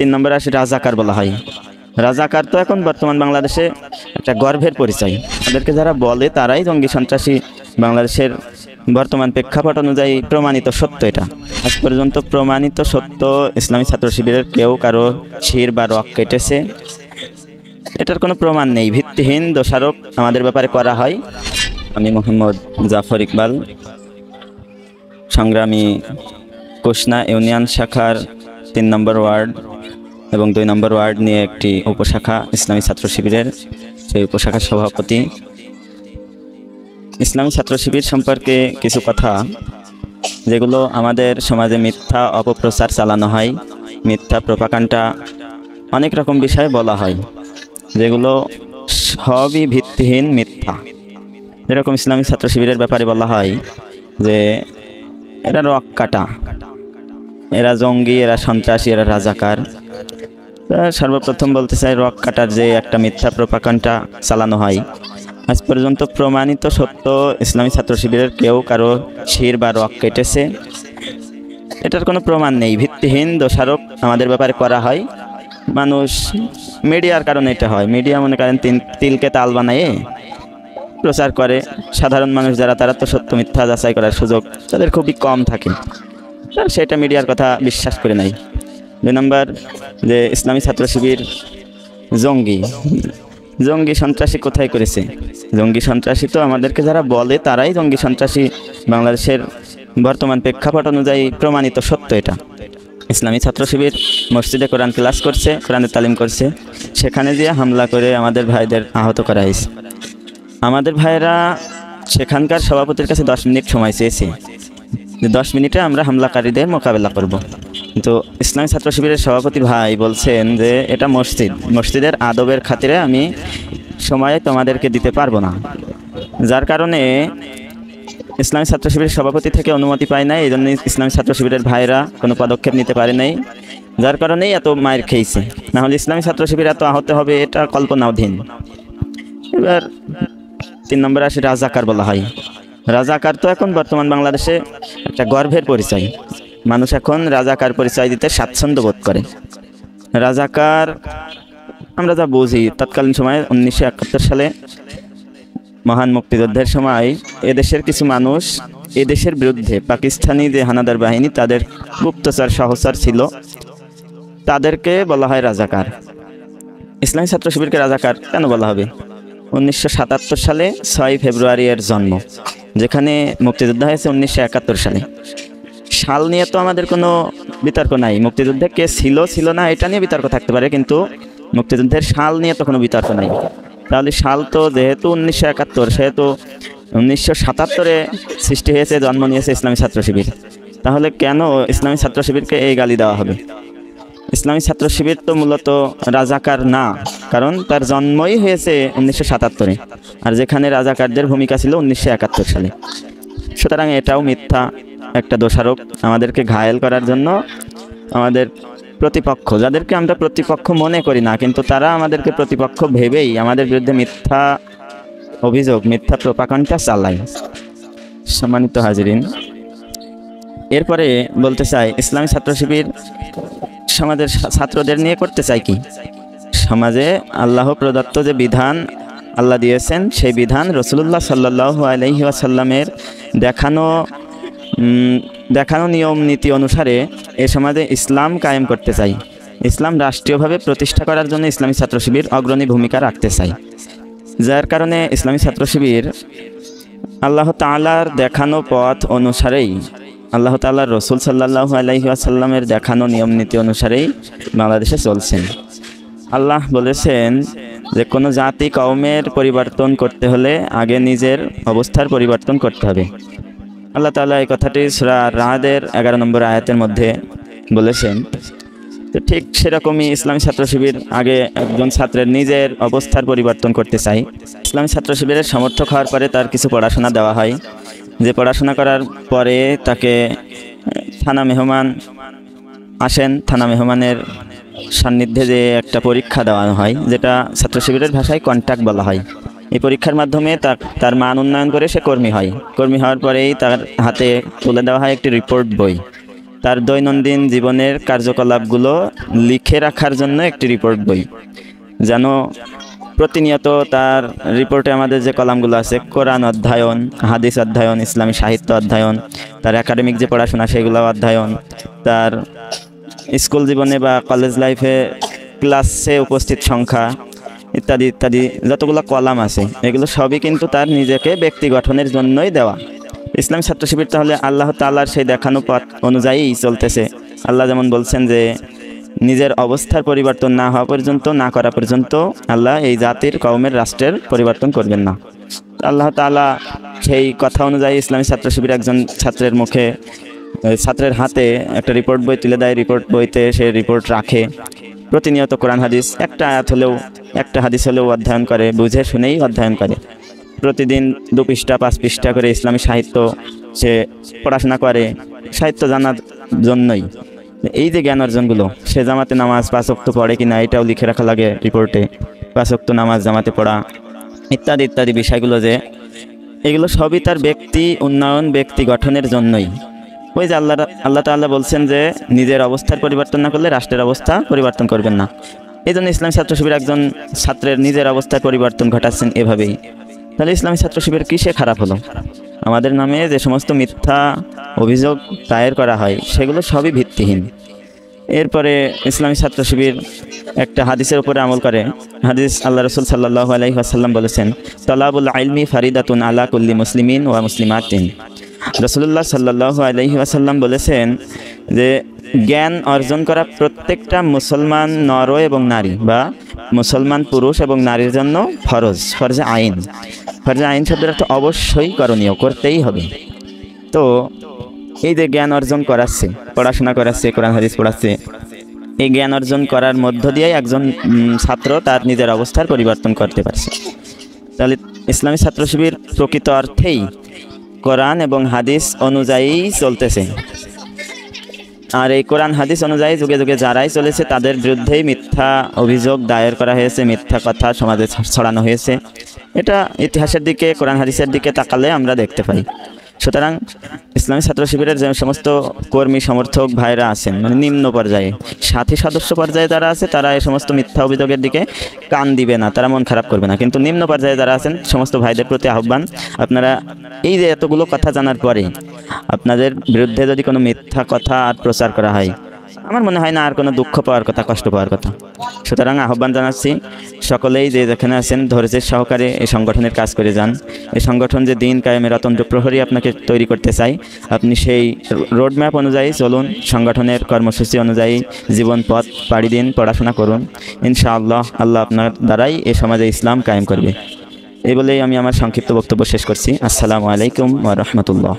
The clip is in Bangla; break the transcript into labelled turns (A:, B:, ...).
A: তিন নম্বরে আসে রাজাকার বলা হয়। রাজাকার তো এখন বর্তমান বাংলাদেশে একটা গর্বের পরিচয়। তাদেরকে যারা বলে তারাই জঙ্গি সন্ত্রাসী। বাংলাদেশের বর্তমান প্রেক্ষাপট অনুযায়ী প্রমাণিত সত্য এটা। আজ পর্যন্ত প্রমাণিত সত্য, ইসলামী ছাত্র শিবিরের কেউ কারো শির বা রক কেটেছে, এটার কোনো প্রমাণ নেই। ভিত্তিহীন দোষারোপ আমাদের ব্যাপারে করা হয়। আমি মোহাম্মদ জাফর ইকবাল, সংগ্রামী কুশনা ইউনিয়ন শাখার 3 নম্বর ওয়ার্ড এবং 2 নম্বর ওয়ার্ড নিয়ে একটি উপশাখা ইসলামী ছাত্র শিবিরের, সেই উপশাখার সভাপতি। ইসলামী ছাত্র শিবির সম্পর্কে কিছু কথা, যেগুলো আমাদের সমাজে মিথ্যা অপপ্রচার চালানো হয়, মিথ্যা প্রোপাগান্ডা, অনেক রকম বিষয়ে বলা হয়, যেগুলো সবই ভিত্তিহীন মিথ্যা। যেরকম ইসলামী ছাত্র শিবিরের ব্যাপারে বলা হয় যে এরা রক কাটা, এরা জঙ্গি, এরা সন্ত্রাসী, এরা রাজাকার। সর্বপ্রথম বলতে চাই, রক কাটার যে একটা মিথ্যা প্রোপাগান্ডা চালানো হয়, আজ পর্যন্ত প্রমাণিত সত্য ইসলামী ছাত্র শিবিরের কেউ কারো শির বা রক কেটেছে, এটার কোনো প্রমাণ নেই। ভিত্তিহীন দোষারোপ আমাদের ব্যাপারে করা হয়। মানুষ মিডিয়ার কারণে এটা হয়। মিডিয়া মনে করেন তিলকে তাল বানায়ে প্রচার করে। সাধারণ মানুষ যারা, তারা তো সত্য মিথ্যা যাচাই করার সুযোগ তাদের খুবই কম থাকে, সেটা মিডিয়ার কথা বিশ্বাস করে নাই। 2 নম্বর, যে ইসলামী ছাত্র শিবির জঙ্গি সন্ত্রাসী কোথায় করেছে? জঙ্গি সন্ত্রাসী তো আমাদেরকে যারা বলে তারাই জঙ্গি সন্ত্রাসী। বাংলাদেশের বর্তমান প্রেক্ষাপট অনুযায়ী প্রমাণিত সত্য এটা। ইসলামী ছাত্র শিবির মসজিদে কোরআন ক্লাস করছে, কোরআনের তালিম করছে, সেখানে দিয়ে হামলা করে আমাদের ভাইদের আহত করা হয়েছে। আমাদের ভাইয়েরা সেখানকার সভাপতির কাছে 10 মিনিট সময় চেয়েছে যে 10 মিনিটে আমরা হামলাকারীদের মোকাবেলা করব। কিন্তু ইসলামী ছাত্র শিবিরের সভাপতি ভাই বলছেন যে এটা মসজিদের আদবের খাতিরে আমি সময় তোমাদেরকে দিতে পারবো না। যার কারণে ইসলামী ছাত্র শিবিরের সভাপতি থেকে অনুমতি পায় নাই, এই জন্য ইসলামী ছাত্র শিবিরের ভাইরা কোনো পদক্ষেপ নিতে পারে নাই। যার কারণেই এত মায়ের খেয়েছে। নাহলে ইসলামী ছাত্র শিবির এত আহত হবে এটা কল্পনাধীন। এবার 3 নম্বরে আসে রাজাকার বলা হয়। রাজাকার তো এখন বর্তমান বাংলাদেশে একটা গর্বের পরিচয়। মানুষ এখন রাজাকার পরিচয় দিতে স্বাচ্ছন্দ্য বোধ করে। রাজাকার আমরা যা বুঝি, তৎকালীন সময়ে 1971 সালে মহান মুক্তিযুদ্ধের সময় এদেশের কিছু মানুষ এদেশের বিরুদ্ধে পাকিস্তানি যে হানাদার বাহিনী, তাদের গুপ্তচর সহচর ছিল, তাদেরকে বলা হয় রাজাকার। ইসলামী ছাত্র শিবিরকে রাজাকার কেন বলা হবে? 1977 সালে 6 ফেব্রুয়ারি এর জন্ম, যেখানে মুক্তিযুদ্ধ হয়েছে 1971 সালে। সাল নিয়ে তো আমাদের কোনো বিতর্ক নাই। মুক্তিযুদ্ধে কে ছিল না এটা নিয়ে বিতর্ক থাকতে পারে, কিন্তু মুক্তিযুদ্ধের সাল নিয়ে তো কোনো বিতর্ক নাই। তাহলে সাল তো যেহেতু 1971, সেহেতু 1977-এ সৃষ্টি হয়েছে, জন্ম নিয়েছে ইসলামী ছাত্র শিবির। তাহলে কেন ইসলামী ছাত্র শিবিরকে এই গালি দেওয়া হবে? ইসলামী ছাত্র শিবির তো মূলত রাজাকার না, কারণ তার জন্মই হয়েছে 1977-এ, আর যেখানে রাজাকারদের ভূমিকা ছিল 1971 সালে। সুতরাং এটাও মিথ্যা একটা দোষারোপ আমাদেরকে ঘায়েল করার জন্য। আমাদের প্রতিপক্ষ, যাদেরকে আমরা প্রতিপক্ষ মনে করি না, কিন্তু তারা আমাদেরকে প্রতিপক্ষ ভেবেই আমাদের বিরুদ্ধে মিথ্যা অভিযোগ, মিথ্যা প্রোপাগান্ডা চালায়। সম্মানিত হাজিরিন, এরপরে বলতে চাই, ইসলামী ছাত্র শিবির সমাজের ছাত্রদের নিয়ে করতে চাই কি? সমাজে আল্লাহ প্রদত্ত যে বিধান আল্লাহ দিয়েছেন, সেই বিধান রাসূলুল্লাহ সাল্লাল্লাহু আলাইহি ওয়াসাল্লামের দেখানো নিয়ম নীতি অনুসারে এ সমাজে ইসলাম কায়েম করতে চাই। ইসলাম রাষ্ট্রীয়ভাবে প্রতিষ্ঠা করার জন্য ইসলামী ছাত্র শিবির অগ্রণী ভূমিকা রাখতে চাই। যার কারণে ইসলামী ছাত্র শিবির আল্লাহ তাআলার দেখানো পথ অনুসারেই, আল্লাহ তাআলার রসুল সাল্লাল্লাহু আলাইহি ওয়াসাল্লামের দেখানো নিয়ম নীতি অনুসারেই বাংলাদেশে চলছেন। আল্লাহ বলেছেন যে কোনো জাতি কওমের পরিবর্তন করতে হলে আগে নিজের অবস্থার পরিবর্তন করতে হবে। আল্লাহ তাআলা এই কথাটি সূরা রাদের 11 নম্বর আয়াতের মধ্যে বলেছেন। তো ঠিক সেরকমই ইসলামী ছাত্র শিবির আগে একজন ছাত্রের নিজের অবস্থার পরিবর্তন করতে চাই। ইসলামী ছাত্র শিবিরের সমর্থক হওয়ার পরে তার কিছু পড়াশোনা দেওয়া হয়, যে পড়াশোনা করার পরে তাকে থানা মেহমান আসেন, থানা মেহমানের সান্নিধ্যে যে একটা পরীক্ষা দেওয়া হয়, যেটা ছাত্র শিবিরের ভাষায় কন্ট্যাক্ট বলা হয়। এই পরীক্ষার মাধ্যমে তার মান উন্নয়ন করে সে কর্মী হয়। কর্মী হওয়ার পরেই তার হাতে তুলে দেওয়া হয় একটি রিপোর্ট বই। তার দৈনন্দিন জীবনের কার্যকলাপগুলো লিখে রাখার জন্য একটি রিপোর্ট বই। যেন প্রতিনিয়ত তার রিপোর্টে আমাদের যে কলামগুলো আছে, কোরআন অধ্যয়ন, হাদিস অধ্যয়ন, ইসলামী সাহিত্য অধ্যয়ন, তার একাডেমিক যে পড়াশোনা সেগুলো অধ্যয়ন, তার স্কুল জীবনে বা কলেজ লাইফে ক্লাসে উপস্থিত সংখ্যা ইত্যাদি ইত্যাদি যতগুলো কলাম আছে, এগুলো সবই কিন্তু তার নিজেকে ব্যক্তি গঠনের জন্যই দেওয়া। ইসলামী ছাত্র শিবির তাহলে আল্লাহ তাআলার সেই দেখানো পথ অনুযায়ী চলতেছে। আল্লাহ যেমন বলছেন যে নিজের অবস্থার পরিবর্তন না হওয়া পর্যন্ত, না করা পর্যন্ত আল্লাহ এই জাতির কওমের রাষ্ট্রের পরিবর্তন করবেন না। আল্লাহ তাআলা সেই কথা অনুযায়ী ইসলামী ছাত্র শিবির একজন ছাত্রের মুখে, ছাত্রের হাতে একটা রিপোর্ট বই তুলে দেয়। রিপোর্ট বইতে সে রিপোর্ট রাখে। প্রতিনিয়ত কোরআন হাদিস একটা আয়াত হলেও, একটা হাদিস হলেও অধ্যয়ন করে, বুঝে শুনেই অধ্যয়ন করে। প্রতিদিন 2 পৃষ্ঠা 5 পৃষ্ঠা করে ইসলামী সাহিত্য সে পড়াশোনা করে, সাহিত্য জানার জন্যই। এই যে জ্ঞান অর্জনগুলো, সে জামাতে নামাজ 5 ওয়াক্ত পড়ে কিনা এটাও লিখে রাখা লাগে রিপোর্টে। 5 ওয়াক্ত নামাজ জামাতে পড়া ইত্যাদি ইত্যাদি বিষয়গুলো, যে এগুলো সবই তার ব্যক্তি উন্নয়ন, ব্যক্তি গঠনের জন্যই। ওই যে আল্লাহ তাআলা বলছেন যে নিজের অবস্থার পরিবর্তন না করলে রাষ্ট্রের অবস্থা পরিবর্তন করবেন না। এই জন্য ইসলামী ছাত্র শিবির একজন ছাত্রের নিজের অবস্থার পরিবর্তন ঘটাচ্ছেন এভাবেই। তাহলে ইসলামী ছাত্র শিবির কিসে খারাপ হলো? আমাদের নামে যে সমস্ত মিথ্যা অভিযোগ দায়ের করা হয় সেগুলো সবই ভিত্তিহীন। এরপরে ইসলামী ছাত্র শিবির একটা হাদিসের উপরে আমল করে। হাদিস আল্লাহ রাসূল সাল্লাল্লাহু আলাইহি ওয়াসাল্লাম বলেছেন, তালাবুল ইলমি ফারিদাতুন আলা কুল্লি মুসলিমিন ওয়া মুসলিমাতিন। রাসূলুল্লাহ সাল্লাল্লাহু আলাইহি ওয়াসাল্লাম বলেছেন যে জ্ঞান অর্জন করা প্রত্যেকটা মুসলমান নর এবং নারী বা মুসলমান পুরুষ এবং নারীর জন্য ফরজ, ফরজে আইন। ফরজে আইন শব্দের অর্থ অবশ্যই করণীয়, করতেই হবে। তো এই যে জ্ঞান অর্জন করাচ্ছে, পড়াশোনা করাচ্ছে, কোরআন হাদিস পড়াচ্ছে, এই জ্ঞান অর্জন করার মধ্য দিয়েই একজন ছাত্র তার নিজের অবস্থার পরিবর্তন করতে পারছে। তাহলে ইসলামী ছাত্র শিবির প্রকৃত অর্থেই কোরআন এবং হাদিস অনুযায়ী চলতেছে। আর এই কোরআন হাদিস অনুযায়ী যুগে যুগে যারাই চলেছে তাদের বিরুদ্ধেই মিথ্যা অভিযোগ দায়ের করা হয়েছে, মিথ্যা কথা সমাজে ছড়ানো হয়েছে। এটা ইতিহাসের দিকে, কোরআন হাদিসের দিকে তাকালে আমরা দেখতে পাই। সুতরাং ইসলামী ছাত্র শিবিরের যে সমস্ত কর্মী সমর্থক ভাইরা আছেন, মানে নিম্ন পর্যায়ে, সাথী সদস্য পর্যায়ে যারা আছে, তারা এই সমস্ত মিথ্যা অভিযোগের দিকে কান দিবে না, তারা মন খারাপ করবে না। কিন্তু নিম্ন পর্যায়ে যারা আছেন সমস্ত ভাইদের প্রতি আহ্বান, আপনারা এই যে এতগুলো কথা জানার পরে আপনাদের বিরুদ্ধে যদি কোনো মিথ্যা কথা আর প্রচার করা হয়, আমার মনে হয় না আর কোনো দুঃখ পাওয়ার কথা, কষ্ট পাওয়ার কথা। সুতরাং আহ্বান জানাচ্ছি সকলেই যে যেখানে আছেন ধৈর্যের সহকারে এই সংগঠনের কাজ করে যান। এই সংগঠন যে দিন কায়েমের অতন্ত্র প্রহরী আপনাকে তৈরি করতে চাই, আপনি সেই রোডম্যাপ অনুযায়ী চলুন, সংগঠনের কর্মসূচি অনুযায়ী জীবন পথ পাড়ি দিন, পড়াশোনা করুন। ইনশাআল্লাহ আল্লাহ আপনার দ্বারাই এই সমাজে ইসলাম কায়েম করবে। এই বলেই আমি আমার সংক্ষিপ্ত বক্তব্য শেষ করছি। আসসালামু আলাইকুম ওয়া রাহমাতুল্লাহ।